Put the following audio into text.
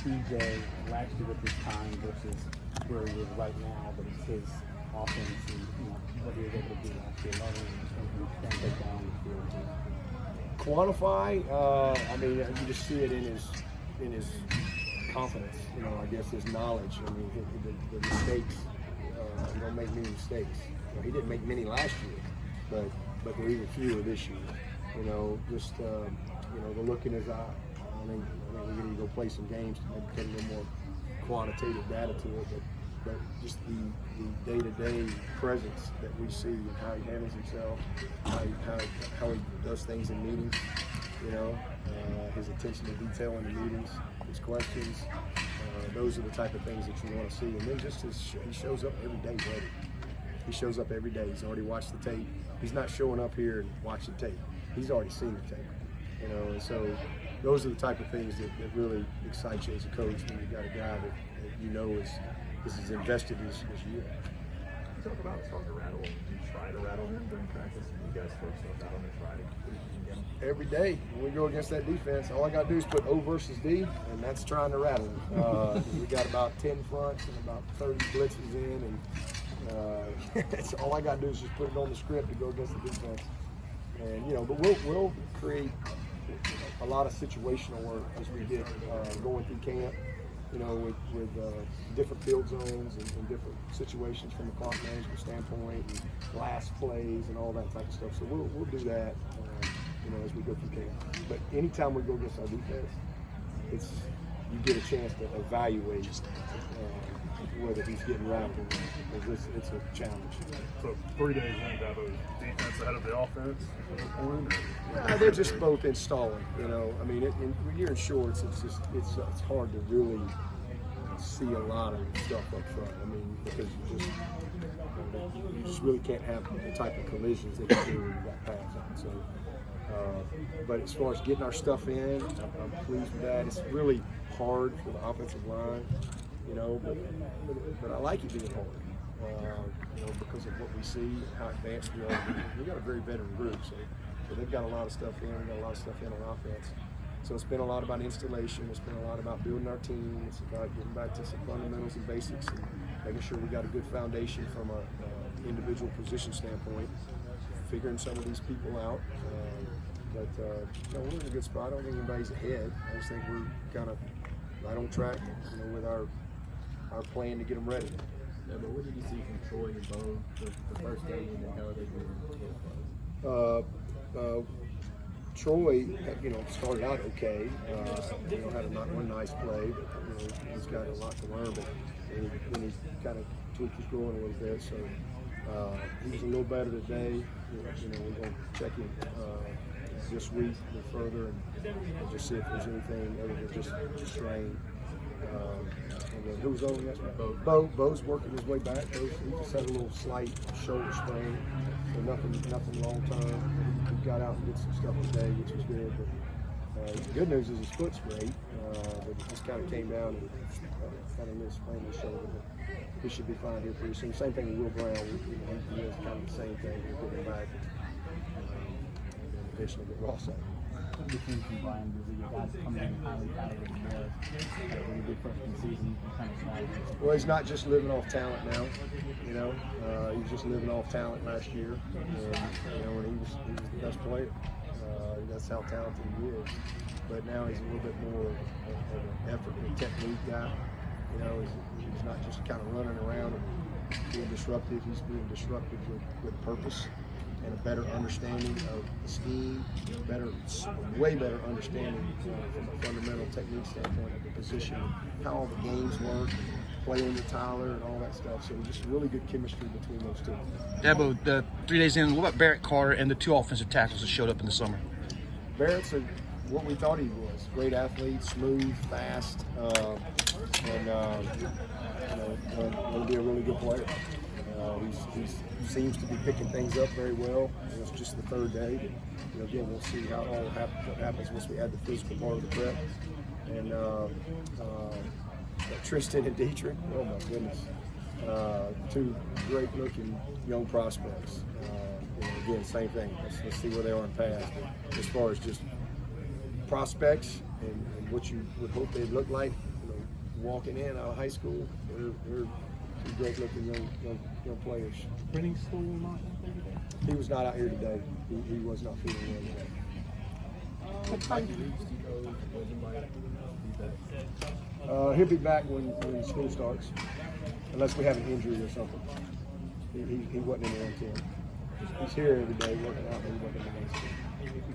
TJ last year at this time versus where he is right now, but it's his offense and what he was able to do last year, learning and take down the field. Quantify, I mean, you just see it in his confidence, I guess his knowledge. I mean, the mistakes, he don't make many mistakes. He didn't make many last year, but there are even fewer this year. Just the look in his eye. I think we need to go play some games to maybe get a little more quantitative data to it, but just the day-to-day presence that we see and how he handles himself, how he does things in meetings, his attention to detail in the meetings, his questions, those are the type of things that you want to see. And then just he shows up every day ready. He shows up every day. He's already watched the tape. He's not showing up here and watching tape. He's already seen the tape, and so those are the type of things that really excite you as a coach when you got a guy that is as invested as you are. You talk about it's hard to rattle. Do you try to rattle him during practice? And you guys throw stuff out on the Friday? Every day when we go against that defense, all I got to do is put O versus D, and that's trying to rattle him. We got about 10 fronts and about 30 blitzes in, and that's all I got to do is just put it on the script to go against the defense. And but we'll create a lot of situational work as we get going through camp. With different field zones and different situations from the clock management standpoint, and last plays and all that type of stuff. So we'll do that, as we go through camp. But anytime we go against our defense, you get a chance to evaluate whether he's getting rattled or not, because it's a challenge. So 3 days in, Dabo's defense ahead of the offense at this point? They're just both installing. I mean, when you're in shorts, it's hard to really see a lot of stuff up front. I mean, because you just really can't have the type of collisions that you do when you got pads on. So, but as far as getting our stuff in, I'm pleased with that. It's really hard for the offensive line, but I like it being hard. Because of what we see, how advanced we are. We got a very veteran group, so they've got a lot of stuff in. We got a lot of stuff in on offense. So it's been a lot about installation. It's been a lot about building our team. It's about getting back to some fundamentals and basics and making sure we got a good foundation from an individual position standpoint, figuring some of these people out. But we're in a good spot. I don't think anybody's ahead. I just think we're kind of right on track, with our plan to get them ready. Yeah, but what did you see from Troy and Bo the first game, and then how are they doing? Troy, started out okay. Had one nice play, but he's got a lot to learn. But then he kind of tweaked his groin a little bit, so he was a little better today. We're going to check him this week a little further and just see if there's anything other than just strain. And then who was over yesterday? Bo's working his way back. He just had a little slight shoulder sprain, so nothing long term. He got out and did some stuff today, which was good. But the good news is his foot's great, but it just kind of came down and kind of sprained his shoulder. But he should be fine here pretty soon. Same thing with Will Brown. He does kind of the same thing. We'll get him back. And eventually get Ross out. What do you think from Brian? Your guys coming in highly touted and had a really good freshman season, kind of slide? Well, he's not just living off talent now. He was just living off talent last year, and when he was the best player. That's how talented he is. But now he's a little bit more of an effort and technique guy. He's not just kind of running around and being disruptive. He's being disruptive with purpose and a better understanding of the scheme, way better understanding from a fundamental technique standpoint of the position, how all the games work, playing with Tyler and all that stuff. So just really good chemistry between those two. Dabo, the 3 days in, what about Barrett Carter and the 2 offensive tackles that showed up in the summer? Barrett's what we thought he was. Great athlete, smooth, fast, and going to be a really good player. He seems to be picking things up very well. It's just the 3rd day. Again, we'll see what happens once we add the physical part of the prep. And Tristan and Dietrich, oh my goodness, 2 great-looking young prospects. Again, same thing. Let's see where they are in pass. As far as just prospects and what you would hope they'd look like, you know, walking in out of high school. They're some great looking young players. Sprinting school not He was not out here today. He was not feeling well today. Mike Leeds, do you know when he might be back? He'll be back when school starts, unless we have an injury or something. He wasn't in the 110. He's here every day working out, but he wasn't in the 110.